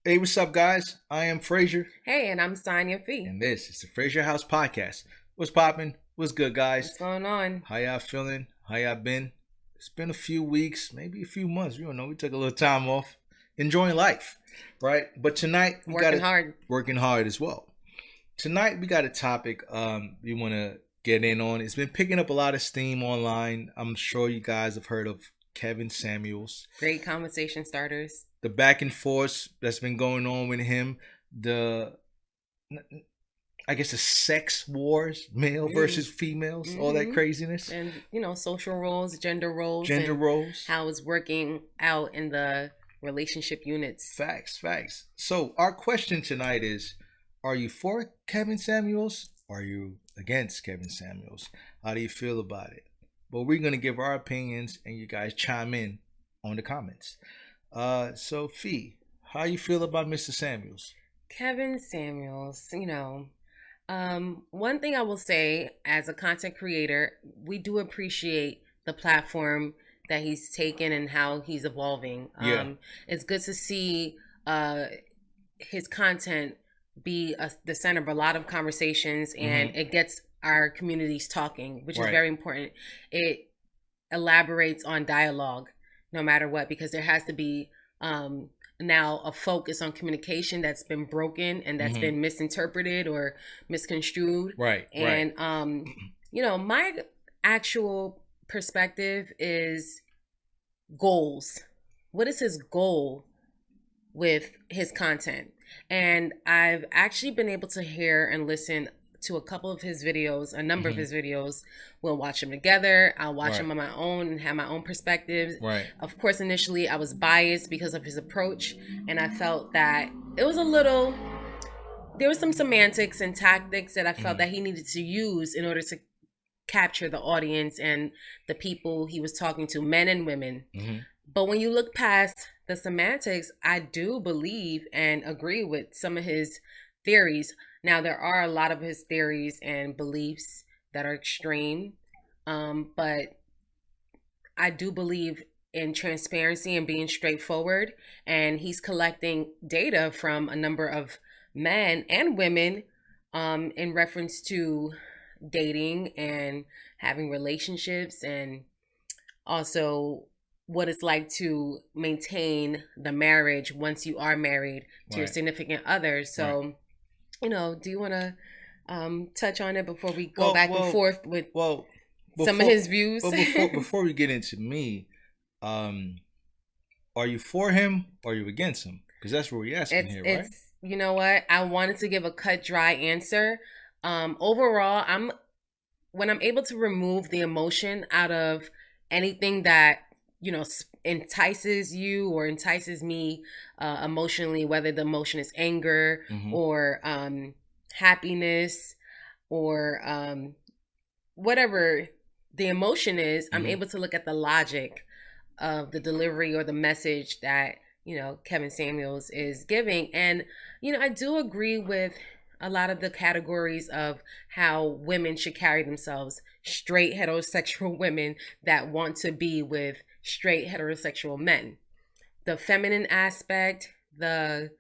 Hey, what's up, guys? I am Frazier, Hey, and I'm Sonya Fee. and this is the Frazier House Podcast. What's poppin'? What's good, guys? What's going on? How y'all feeling? How y'all been? It's been a few weeks, maybe a few months. We don't know. We took a little time off, enjoying life, right? But tonight we Working got hard. working hard as well. Tonight we got a topic we want to get in on. It's been picking up a lot of steam online. I'm sure you guys have heard of Kevin Samuels. Great conversation starters. The back and forth that's been going on with him, I guess the sex wars, male versus females, all that craziness. And, social roles, gender roles. Gender and roles. How it's working out in the relationship units. Facts. So our question tonight is, are you for Kevin Samuels? Or are you against Kevin Samuels? How do you feel about it? But we're going to give our opinions and you guys chime in on the comments. So Fee, how you feel about Mr. Samuels? Kevin Samuels, one thing I will say as a content creator, we do appreciate the platform that he's taken and how he's evolving. Yeah. It's good to see his content be the center of a lot of conversations, and it gets our communities talking, which is very important. It elaborates on dialogue no matter what, because there has to be now a focus on communication that's been broken and that's been misinterpreted or misconstrued. Right. And my actual perspective is goals. What is his goal with his content? And I've actually been able to hear and listen to a couple of his videos, a number of his videos. We'll watch them together. I'll watch them on my own and have my own perspectives. Right. Of course, initially I was biased because of his approach, and I felt that there was some semantics and tactics that I felt that he needed to use in order to capture the audience and the people he was talking to, men and women. But when you look past the semantics, I do believe and agree with some of his theories. Now, there are a lot of his theories and beliefs that are extreme, but I do believe in transparency and being straightforward. And he's collecting data from a number of men and women in reference to dating and having relationships, and also what it's like to maintain the marriage once you are married to your significant other. So, do you want to touch on it before we go back and forth with some of his views? Before we get into me, are you for him or are you against him? Because that's what we're asking here, right? You know what? I wanted to give a cut, dry answer. Overall, when I'm able to remove the emotion out of anything that entices you or entices me emotionally, whether the emotion is anger or happiness or whatever the emotion is, I'm able to look at the logic of the delivery or the message that Kevin Samuels is giving. And I do agree with a lot of the categories of how women should carry themselves, straight heterosexual women that want to be with straight heterosexual men. The feminine aspect, the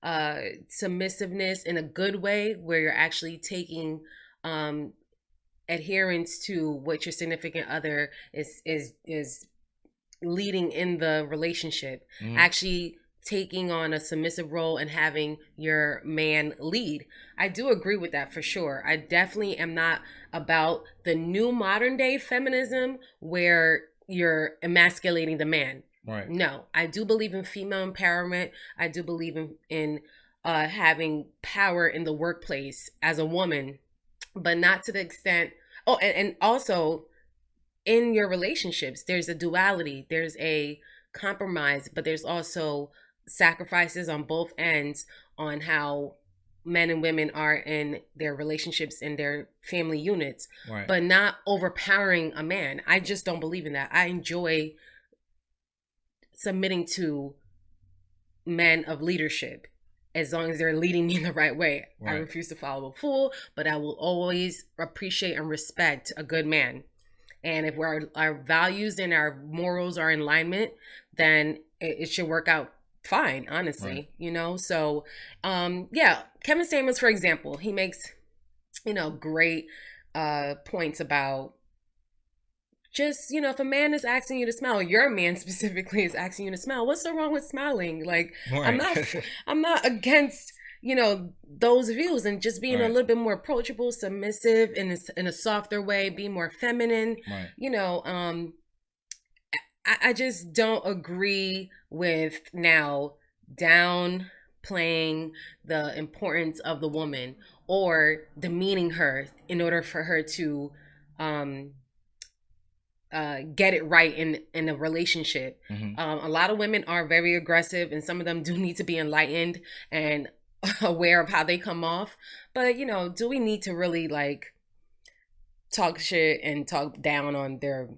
submissiveness in a good way, where you're actually taking adherence to what your significant other is leading in the relationship, actually taking on a submissive role and having your man lead. I do agree with that for sure. I definitely am not about the new modern day feminism where you're emasculating the man. Right. No, I do believe in female empowerment. I do believe in having power in the workplace as a woman, but not to the extent. Oh, and also in your relationships, there's a duality. There's a compromise, but there's also sacrifices on both ends on how men and women are in their relationships and their family units, but not overpowering a man. I just don't believe in that. I enjoy submitting to men of leadership as long as they're leading me in the right way. I refuse to follow a fool, but I will always appreciate and respect a good man. And if our values and our morals are in alignment, then it should work out fine, honestly, Right. you know? So, yeah, Kevin Samuels, for example, he makes, great points about just, if a man is asking you to smile, or your man specifically is asking you to smile, what's so wrong with smiling? Like, I'm Right. not, I'm not against, those views, and just being a Right. little bit more approachable, submissive in a softer way, be more feminine, Right. I just don't agree with now downplaying the importance of the woman or demeaning her in order for her to um, get it right in a relationship. Mm-hmm. A lot of women are very aggressive, and some of them do need to be enlightened and aware of how they come off. But do we need to really like talk shit and talk down on their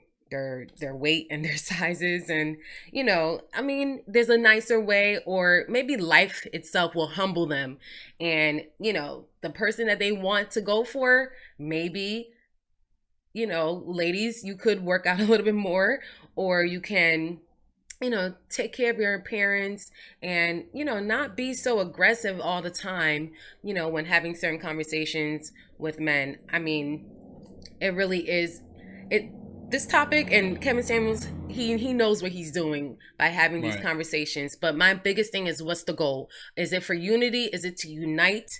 weight and their sizes? And I mean, there's a nicer way, or maybe life itself will humble them, and the person that they want to go for, maybe, ladies, you could work out a little bit more, or you can take care of your appearance, and not be so aggressive all the time, when having certain conversations with men. I mean, it really is it this topic, and Kevin Samuels, he knows what he's doing by having these Right. conversations. But my biggest thing is, what's the goal? Is it for unity? Is it to unite,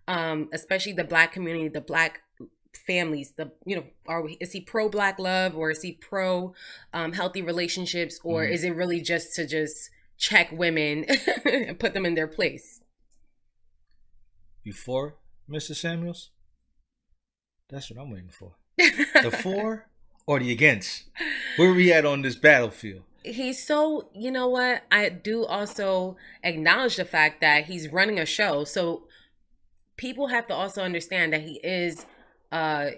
especially the Black community, the Black families? Is he pro Black love, or is he pro healthy relationships, or Mm-hmm. is it really just to just check women and put them in their place? You for Mr. Samuels? That's what I'm waiting for. The for or the against? Where we at on this battlefield? He's so, you know what? I do also acknowledge the fact that he's running a show. So people have to also understand that he is uh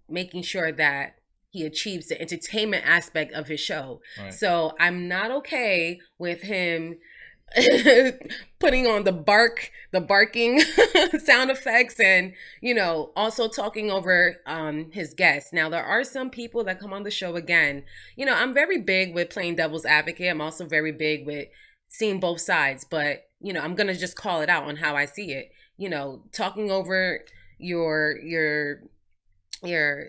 making sure that he achieves the entertainment aspect of his show. Right. So I'm not okay with him putting on the barking sound effects, and also talking over his guests. Now, there are some people that come on the show, again, I'm very big with playing devil's advocate. I'm also very big with seeing both sides, but I'm gonna just call it out on how I see it. Talking over your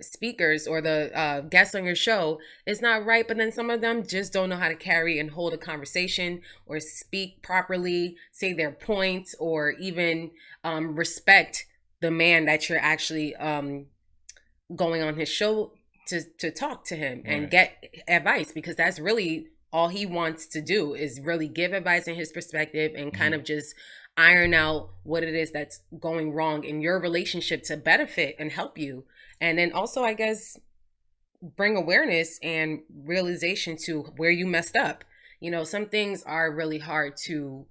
speakers or the guests on your show is not right, but then some of them just don't know how to carry and hold a conversation, or speak properly, say their points, or even respect the man that you're actually going on his show to talk to him and Right. get advice, because that's really all he wants to do, is really give advice in his perspective, and kind of just iron out what it is that's going wrong in your relationship to benefit and help you. And then also, I guess, bring awareness and realization to where you messed up. Some things are really hard to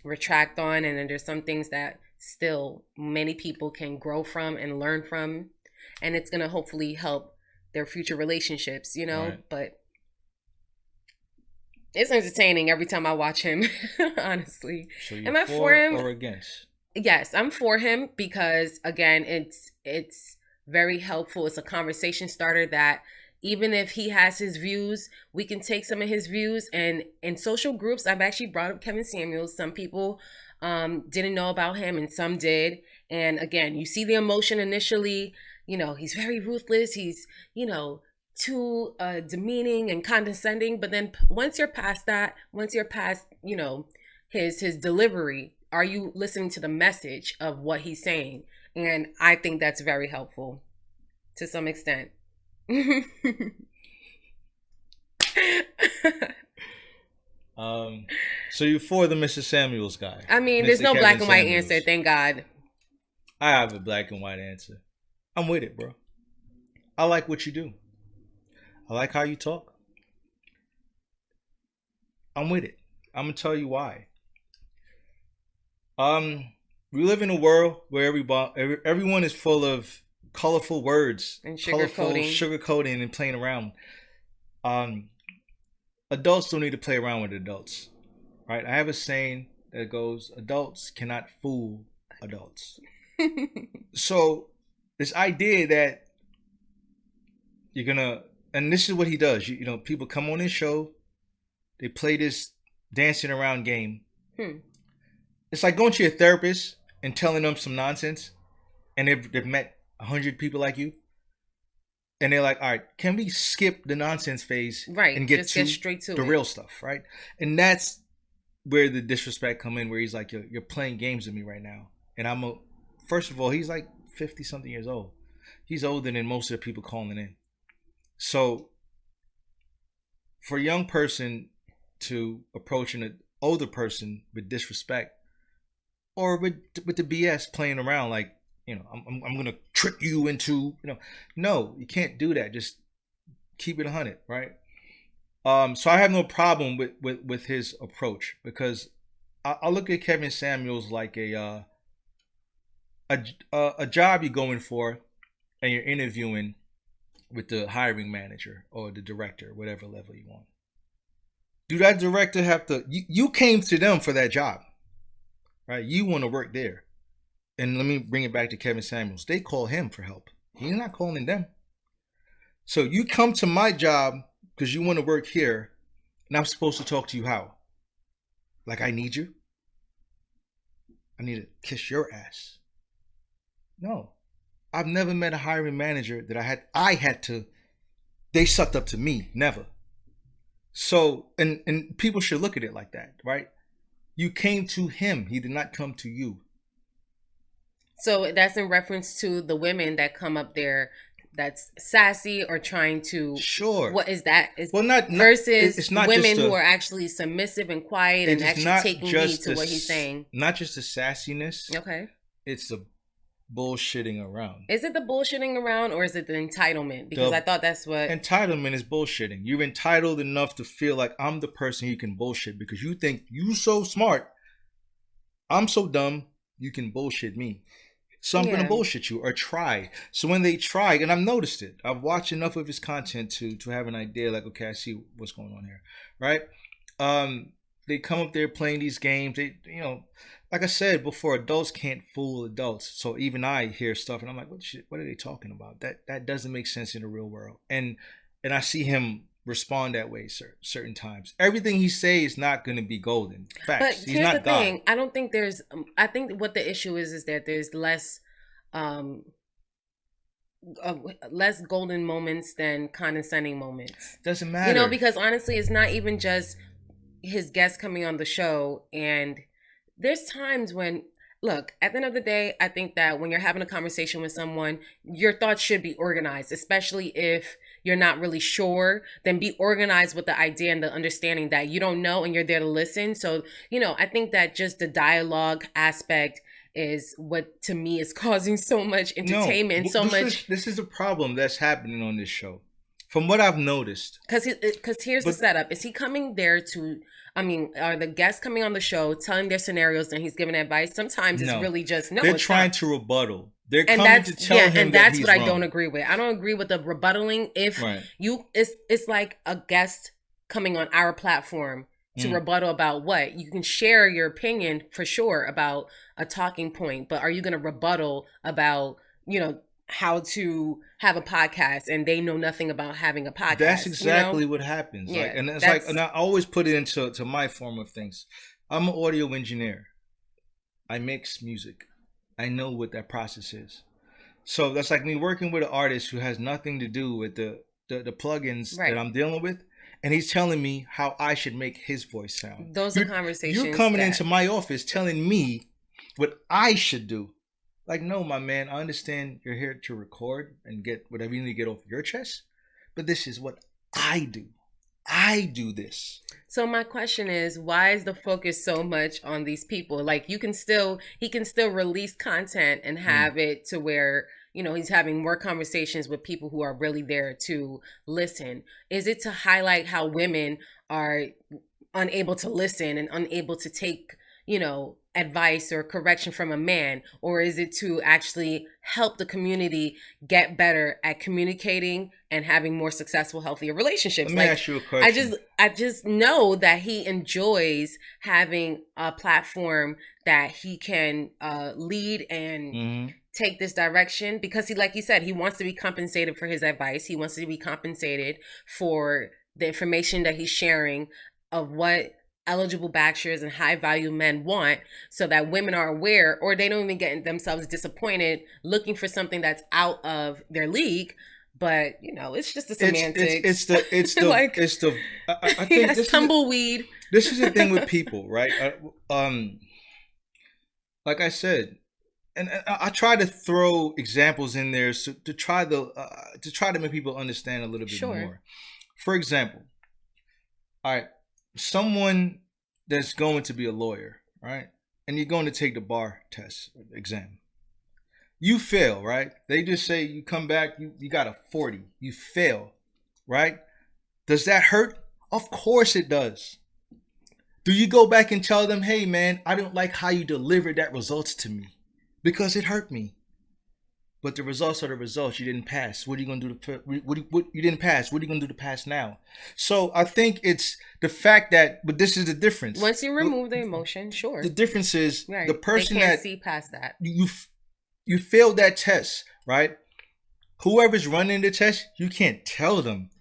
retract on, and then there's some things that still many people can grow from and learn from, and it's going to hopefully help their future relationships, Right. But it's entertaining every time I watch him, honestly. So you're Am I for for him? or against? Yes, I'm for him, because again, it's very helpful. It's a conversation starter that, even if he has his views, we can take some of his views. And in social groups, I've actually brought up Kevin Samuels. Some people didn't know about him, and some did. And again, you see the emotion initially. He's very ruthless. He's too demeaning and condescending. But then once you're past that, once you're past his delivery, are you listening to the message of what he's saying? And I think that's very helpful to some extent. So you're for the Mr. Samuels guy? I mean, there's Mr. no Kevin black and white Samuels. answer, thank God. I have a black and white answer. I'm with it, bro. I like what you do. I like how you talk. I'm with it. I'm gonna tell you why. We live in a world where everyone is full of colorful words And colorful sugarcoating. sugarcoating and playing around. Adults don't need to play around with adults, right? I have a saying that goes, "Adults cannot fool adults." So this idea that you're gonna, and this is what he does. People come on his show, they play this dancing around game. It's like going to your therapist and telling them some nonsense, and they've met 100 people like you, and they're like, all right, can we skip the nonsense phase, right, and get straight to the real stuff, right? And that's where the disrespect come in, where he's like, you're playing games with me right now, and first of all, he's like 50 something years old. He's older than most of the people calling in. So for a young person to approach an older person with disrespect, or with the BS playing around, like, I'm gonna trick you into, no, you can't do that. Just keep it 100, right? So I have no problem with his approach, because I look at Kevin Samuels like a job you're going for, and you're interviewing with the hiring manager or the director, whatever level you want. Do that director have to? You came to them for that job, right? You want to work there. And let me bring it back to Kevin Samuels. They call him for help. He's not calling them. So you come to my job because you want to work here, and I'm supposed to talk to you how? Like I need you? I need to kiss your ass. No. I've never met a hiring manager that I had to, they sucked up to me. Never. So, and people should look at it like that, right? You came to him. He did not come to you. So that's in reference to the women that come up there that's sassy or trying to. Sure. What is that? Versus it's not women who are actually submissive and quiet and actually taking heed to what he's saying. Not just the sassiness. Okay. It's the bullshitting around. Is it the bullshitting around, or is it the entitlement? Because I thought that's what entitlement is. Bullshitting. You're entitled enough to feel like I'm the person you can bullshit because you think you so smart. I'm so dumb. You can bullshit me. So I'm gonna bullshit you or try. So when they try, and I've noticed it, I've watched enough of his content to have an idea. Like, okay, I see what's going on here, right? They come up there playing these games. They, like I said before, adults can't fool adults. So even I hear stuff and I'm like, what are they talking about? That doesn't make sense in the real world. And I see him respond that way certain times. Everything he says is not going to be golden. Facts. But he's not the thing. I don't think there's. I think what the issue is that there's less golden moments than condescending moments. Doesn't matter. Because honestly, it's not even just his guests coming on the show, and there's times when, look, at the end of the day, I think that when you're having a conversation with someone, your thoughts should be organized, especially if you're not really sure. Then be organized with the idea and the understanding that you don't know and you're there to listen. So, I think that just the dialogue aspect is what, to me, is causing so much entertainment, This is a problem that's happening on this show. From what I've noticed. Because here's the setup. Is he coming there to... are the guests coming on the show telling their scenarios and he's giving advice? Sometimes it's really just They're trying to rebuttal. They're coming to tell him and that's that he's what wrong. I don't agree with. I don't agree with the rebuttaling. If it's like a guest coming on our platform to rebuttal about what? You can share your opinion for sure about a talking point, but are you going to rebuttal about, how to have a podcast and they know nothing about having a podcast? That's exactly what happens. Yeah, and it's like, and I always put it into my form of things. I'm an audio engineer. I mix music. I know what that process is. So that's like me working with an artist who has nothing to do with the plugins that I'm dealing with. And he's telling me how I should make his voice sound. Those are conversations. You're coming into my office telling me what I should do. Like, no, my man, I understand you're here to record and get whatever you need to get off your chest. But this is what I do. I do this. So my question is, why is the focus so much on these people? Like, he can still release content and have it to where, he's having more conversations with people who are really there to listen. Is it to highlight how women are unable to listen and unable to take, advice or correction from a man? Or is it to actually help the community get better at communicating and having more successful, healthier relationships? Let me ask you a question. I just know that he enjoys having a platform that he can lead and take this direction, because like he said, he wants to be compensated for his advice. He wants to be compensated for the information that he's sharing of what eligible bachelors and high value men want, so that women are aware, or they don't even get themselves disappointed looking for something that's out of their league. But it's just the semantics. It's the like, it's the I think that's tumbleweed. This is the thing with people, right? Like I said, and I try to throw examples in there to try to make people understand a little bit more. For example, all right, someone that's going to be a lawyer, right? And you're going to take the bar test exam. You fail, right? They just say you come back, you got a 40. You fail, right? Does that hurt? Of course it does. Do you go back and tell them, hey man, I don't like how you delivered that results to me because it hurt me? But the results are the results. You didn't pass. What are you going to do? You didn't pass. What are you going to do to pass now? So I think it's the fact that, but this is the difference. Once you remove the emotion, sure. The difference is the person they can't see past that. You failed that test, right? Whoever's running the test, you can't tell them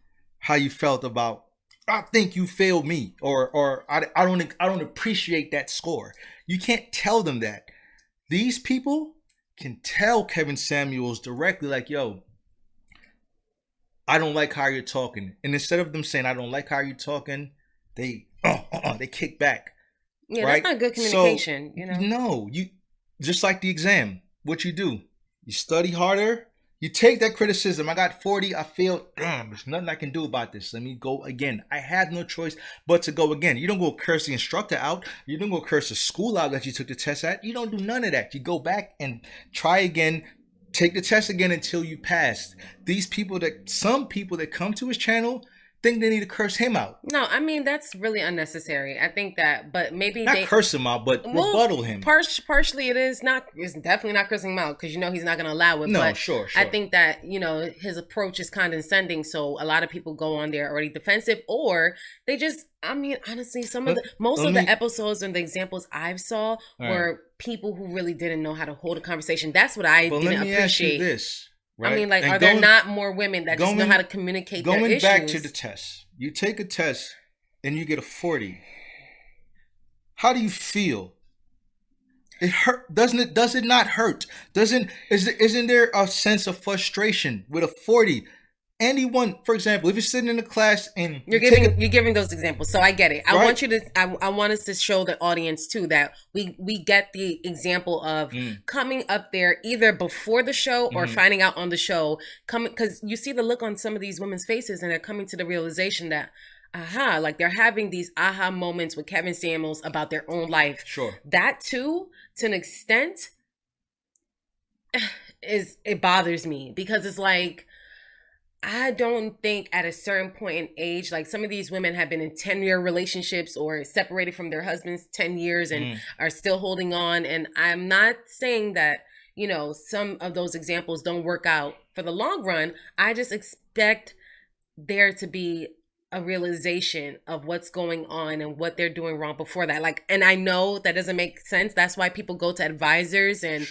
how you felt about, I think you failed me, or I don't appreciate that score. You can't tell them that. These people can tell Kevin Samuels directly, like, yo, I don't like how you're talking. And instead of them saying, I don't like how you're talking, they kick back. Yeah, right? That's not good communication, So, No, you just like the exam. What you do, you study harder. You take that criticism. I got 40. I failed. Damn, there's nothing I can do about this. Let me go again. I have no choice but to go again. You don't go curse the instructor out. You don't go curse the school out that you took the test at. You don't do none of that. You go back and try again. Take the test again until you pass. Some people that come to his channel think they need to curse him out. No, I mean, that's really unnecessary. I think that, but maybe not curse him out, but rebuttal him. Partially it's definitely not cursing him out, because he's not going to allow it. No, but sure. I think that, his approach is condescending, so a lot of people go on there already defensive, or they just, I mean, honestly, most of the episodes and the examples I saw were people who really didn't know how to hold a conversation. That's what I didn't appreciate. Let me ask you this. Right? I mean, like, are there not more women that just know how to communicate their issues? Going back to the test. You take a test and you get a 40. How do you feel? It hurt, doesn't it? Does it not hurt? Isn't there a sense of frustration with a 40? Anyone, for example, if you're sitting in a class and you're giving those examples, so I get it. I want you to. I want us to show the audience too that we get the example of coming up there either before the show or finding out on the show. Because you see the look on some of these women's faces, and they're coming to the realization that, like they're having these aha moments with Kevin Samuels about their own life. Sure, that too, to an extent, it bothers me, because it's like, I don't think at a certain point in age, like some of these women have been in 10-year relationships or separated from their husbands 10 years and are still holding on. And I'm not saying that, some of those examples don't work out for the long run. I just expect there to be a realization of what's going on and what they're doing wrong before that. Like, and I know that doesn't make sense. That's why people go to advisors and,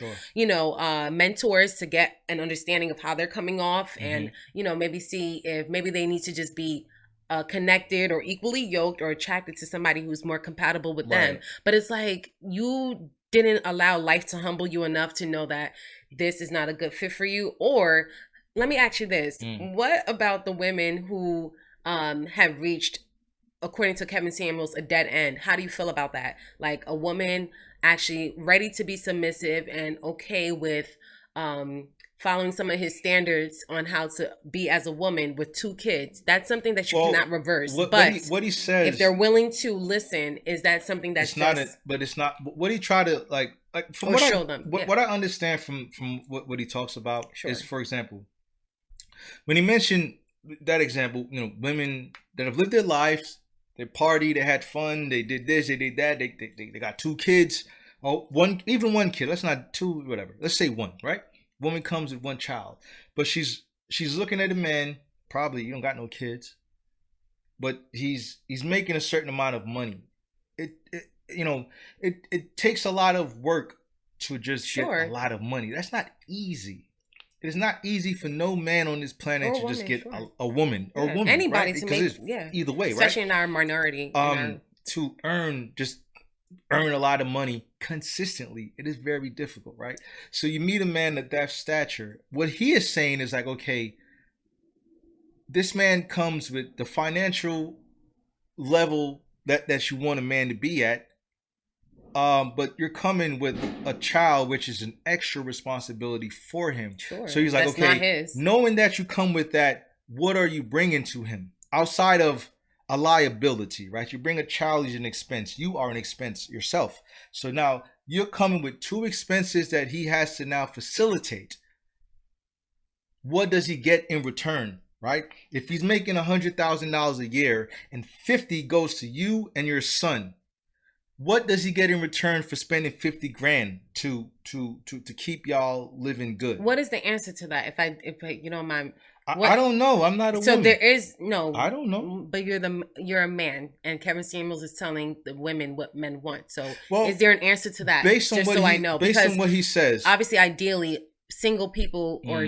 mentors to get an understanding of how they're coming off and, maybe see if maybe they need to just be connected or equally yoked or attracted to somebody who's more compatible with them. But it's like, you didn't allow life to humble you enough to know that this is not a good fit for you. Or let me ask you this. What about the women who have reached, according to Kevin Samuels, a dead end? How do you feel about that? Like a woman actually ready to be submissive and okay with following some of his standards on how to be as a woman with 2 kids. That's something that you cannot reverse. What he says, if they're willing to listen, is that something that's but it's not. What he tried to like from what I understand from what he talks about is, for example, when he mentioned that example, women that have lived their lives, they partied, they had fun, they did this, they did that, they got 2 kids, or one kid. Let's not 2, whatever. Let's say 1, right? Woman comes with 1 child, but she's looking at a man. Probably you don't got no kids, but he's making a certain amount of money. It takes a lot of work to just get a lot of money. That's not easy. It is not easy for no man on this planet to just get a woman or a woman. Anybody, right? to make, either way, especially in our minority. to earn a lot of money consistently, it is very difficult, right? So you meet a man of that stature. What he is saying is like, okay, this man comes with the financial level that you want a man to be at, but you're coming with a child, which is an extra responsibility for him. Sure. So he's like, That's okay, not his. knowing that you come with that, what are you bringing to him outside of a liability, right? You bring a child, he's an expense. You are an expense yourself. So now you're coming with two expenses that he has to now facilitate. What does he get in return, right? If he's making $100,000 a year and 50 goes to you and your son, what does he get in return for spending 50 grand to keep y'all living good? What is the answer to that? If I you don't mind. I don't know. I'm not a so woman. there is no. I don't know. But you're a man, and Kevin Samuels is telling the women what men want. So well, is there an answer to that? Based on I know, based on what he says, obviously, ideally, single people or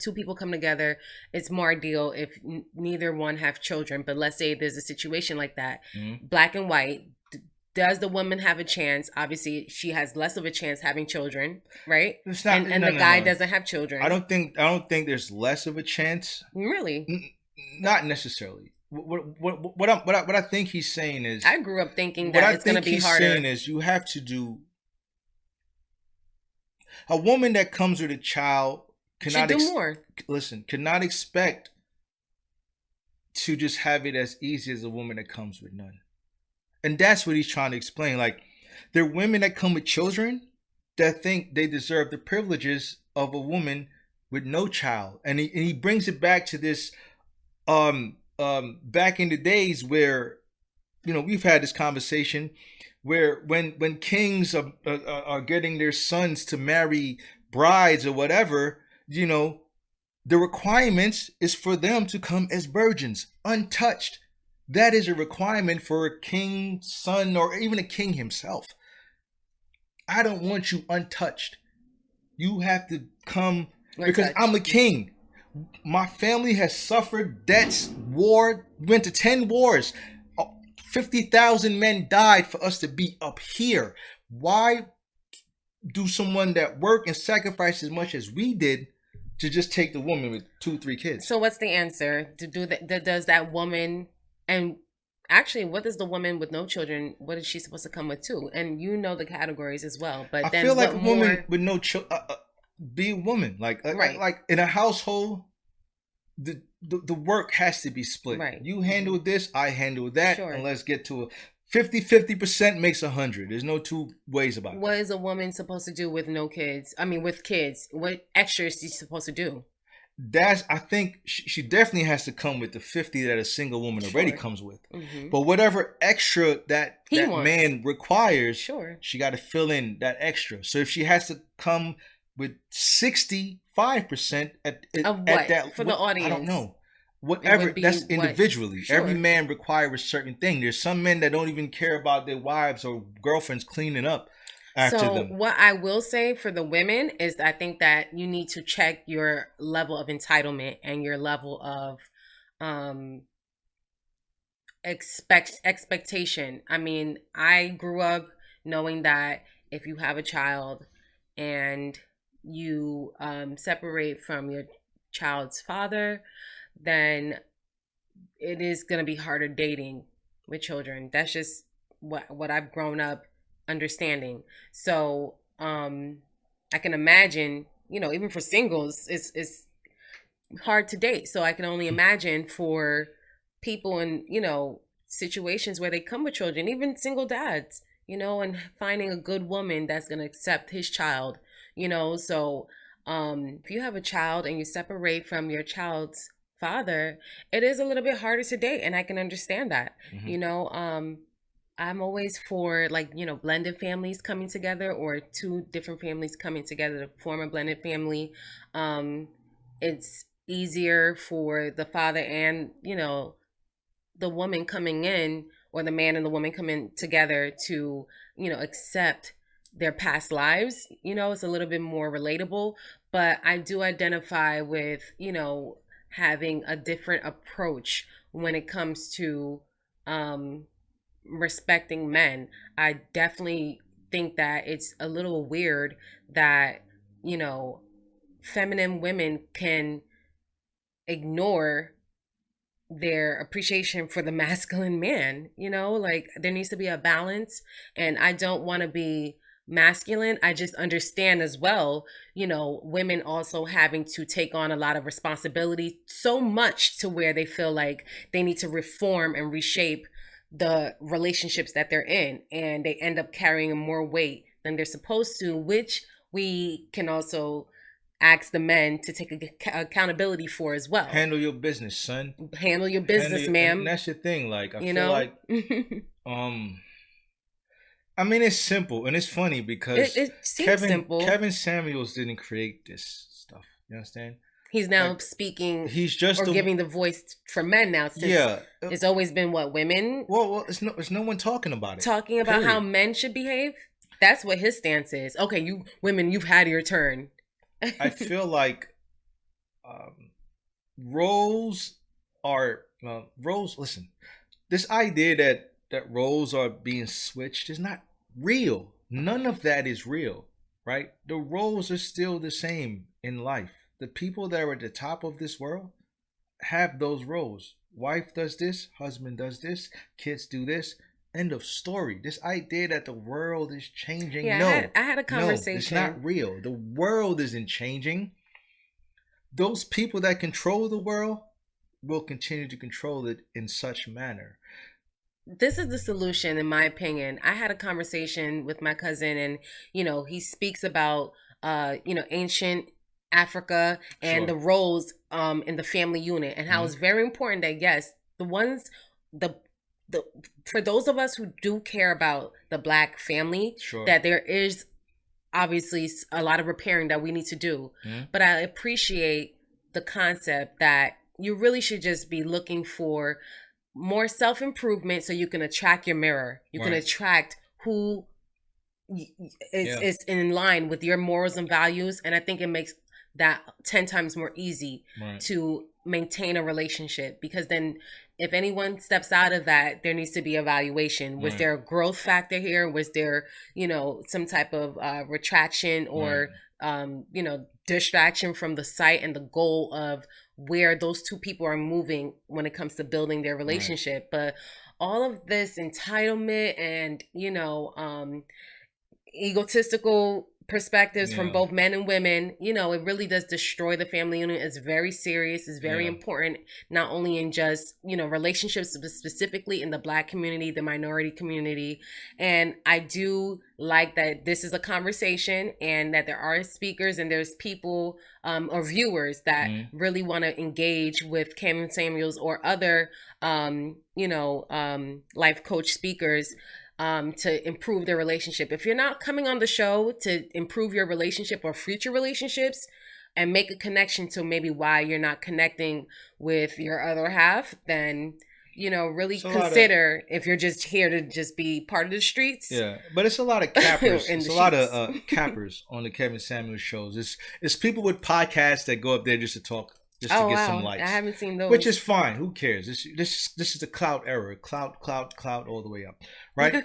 two people come together. It's more ideal if neither one have children. But let's say there's a situation like that, black and white. Does the woman have a chance? Obviously, she has less of a chance having children, right? It's not, and the guy doesn't have children. I don't think there's less of a chance. Really? Not necessarily. What I think he's saying is, I grew up thinking that it's going to be harder. What I think he's saying is, you have to do. A woman that comes with a child cannot do more. Listen, cannot expect to just have it as easy as a woman that comes with none. And that's what he's trying to explain. Like, there are women that come with children that think they deserve the privileges of a woman with no child. And he brings it back to this back in the days where, we've had this conversation where when kings are getting their sons to marry brides or whatever, the requirements is for them to come as virgins, untouched. That is a requirement for a king's son or even a king himself. I don't want you untouched. You have to come because I'm a king. My family has suffered debts, war, went to 10 wars. 50,000 men died for us to be up here. Why do someone that work and sacrifice as much as we did to just take the woman with 2-3 kids? So what's the answer? Does that woman... And actually, what is the woman with no children? What is she supposed to come with too? And the categories as well. But I feel like a woman with no children, be a woman. Like in a household, the work has to be split. Right. You handle this, I handle that, sure. And let's get to a 50% makes 100. There's no two ways about it. What is a woman supposed to do with no kids? I mean, with kids, what extra is she supposed to do? I think she definitely has to come with the 50 that a single woman already comes with. But whatever extra that man requires, she got to fill in that extra. So if she has to come with 65% at that, for the audience, I don't know. Whatever, that's individually. Sure. Every man requires a certain thing. There's some men that don't even care about their wives or girlfriends cleaning up after them. What I will say for the women is I think that you need to check your level of entitlement and your level of expectation. I mean, I grew up knowing that if you have a child and you separate from your child's father, then it is going to be harder dating with children. That's just what I've grown up understanding. So I can imagine, even for singles, it's hard to date. So I can only imagine for people in, situations where they come with children, even single dads, and finding a good woman that's going to accept his child, So if you have a child and you separate from your child's father, it is a little bit harder to date. And I can understand that, I'm always for blended families coming together or two different families coming together to form a blended family. It's easier for the father and, the woman coming in, or the man and the woman coming together to, accept their past lives. It's a little bit more relatable, but I do identify with, having a different approach when it comes to, respecting men. I definitely think that it's a little weird that, you know, feminine women can ignore their appreciation for the masculine man. You know, like there needs to be a balance. And I don't want to be masculine. I just understand as well, you know, women also having to take on a lot of responsibility, so much to where they feel like they need to reform and reshape the relationships that they're in. And they end up carrying more weight than they're supposed to, which we can also ask the men to take accountability for as well. Handle your business, son. Handle your business, ma'am. And that's your thing. Like, I you feel know? like, I mean, it's simple and it's funny because it seems simple. Kevin Samuels didn't create this stuff. You understand? He's now speaking. He's just giving the voice for men now. Since it's always been what, women. Well, it's no one talking about it. Talking about how men should behave. That's what his stance is. Okay, you women, you've had your turn. I feel like roles are roles. Listen, this idea that roles are being switched is not real. None of that is real, right? The roles are still the same in life. The people that are at the top of this world have those roles. Wife does this, husband does this, kids do this. End of story. This idea that the world is changing. Yeah, I had a conversation. No, it's not real. The world isn't changing. Those people that control the world will continue to control it in such manner. This is the solution, in my opinion. I had a conversation with my cousin, and he speaks about ancient Africa and the roles in the family unit, and how it's very important that yes, for those of us who do care about the Black family, that there is obviously a lot of repairing that we need to do. But I appreciate the concept that you really should just be looking for more self-improvement so you can attract your mirror. You can attract who is in line with your morals and values. And I think it makes that 10 times more easy to maintain a relationship, because then if anyone steps out of that, there needs to be evaluation. Was there a growth factor here? Was there, some type of retraction or, distraction from the sight and the goal of where those two people are moving when it comes to building their relationship? But all of this entitlement and, egotistical perspectives from both men and women, it really does destroy the family unit. It's very serious. It's very important, not only in just, relationships, but specifically in the Black community, the minority community. And I do like that this is a conversation and that there are speakers and there's people or viewers that really want to engage with Kevin Samuels or other, life coach speakers to improve their relationship. If you're not coming on the show to improve your relationship or future relationships and make a connection to maybe why you're not connecting with your other half, then, really consider if you're just here to just be part of the streets. Yeah, but it's a lot of cappers. It's a lot of cappers on the Kevin Samuels shows. It's people with podcasts that go up there just to talk. Just to get some likes. I haven't seen those. Which is fine. Who cares? This is the clout era. Clout all the way up. Right?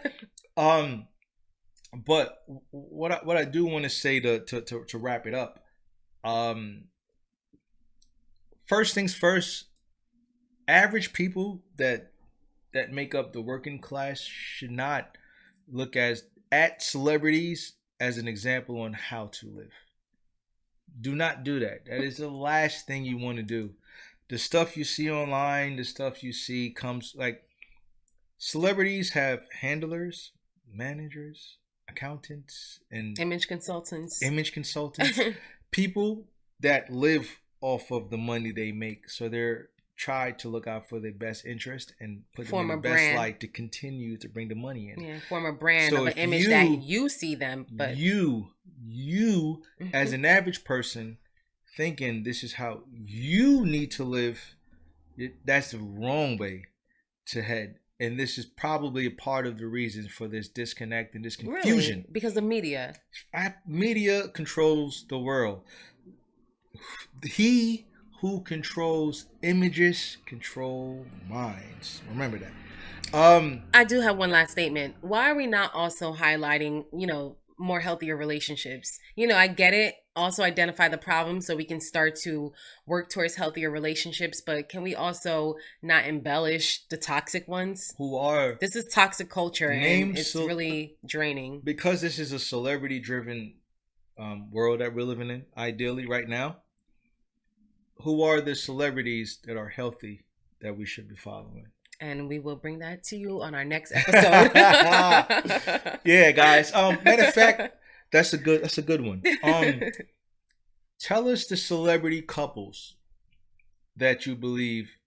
But what I do want to say to wrap it up. First things first, average people that make up the working class should not look at celebrities as an example on how to live. Do not do that. That is the last thing you want to do. The stuff you see online, the stuff you see comes like celebrities have handlers, managers, accountants, and image consultants. People that live off of the money they make. So they're try to look out for their best interest and put them in the best light to continue to bring the money in. Yeah, form a brand of an image that you see them, but you as an average person thinking this is how you need to live, that's the wrong way to head. And this is probably a part of the reason for this disconnect and this confusion. Really? Because of media. Media controls the world. He who controls images control minds. Remember that. I do have one last statement. Why are we not also highlighting, more healthier relationships? I get it. Also identify the problem so we can start to work towards healthier relationships, but can we also not embellish the toxic ones? Who are This is toxic culture and it's so, really draining. Because this is a celebrity driven world that we're living in, ideally right now. Who are the celebrities that are healthy that we should be following? And we will bring that to you on our next episode. Yeah, guys. Matter of fact, that's a good one. Tell us the celebrity couples that you believe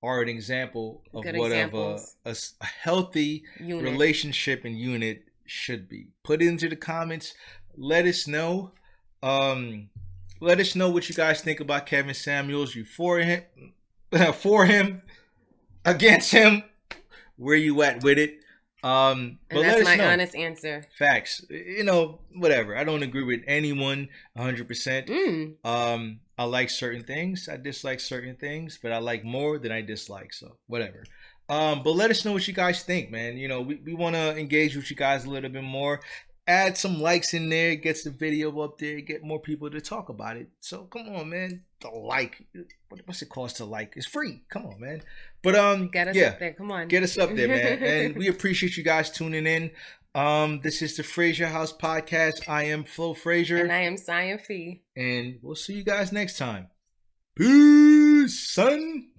are an example of Good what a healthy relationship and unit should be. Put it into the comments. Let us know. Let us know what you guys think about Kevin Samuels. You for him, against him? Where you at with it? And that's my honest answer. Facts. Whatever. I don't agree with anyone 100%. I like certain things. I dislike certain things, but I like more than I dislike. So whatever. But let us know what you guys think, man. We want to engage with you guys a little bit more. Add some likes in there, gets the video up there, get more people to talk about it. So come on, man. The like. What's it cost to like? It's free. Come on, man. But get us up there. Come on. Get us up there, man. And we appreciate you guys tuning in. This is the Frazier House Podcast. I am Flo Frazier. And I am Cyan Fee. And we'll see you guys next time. Peace, son.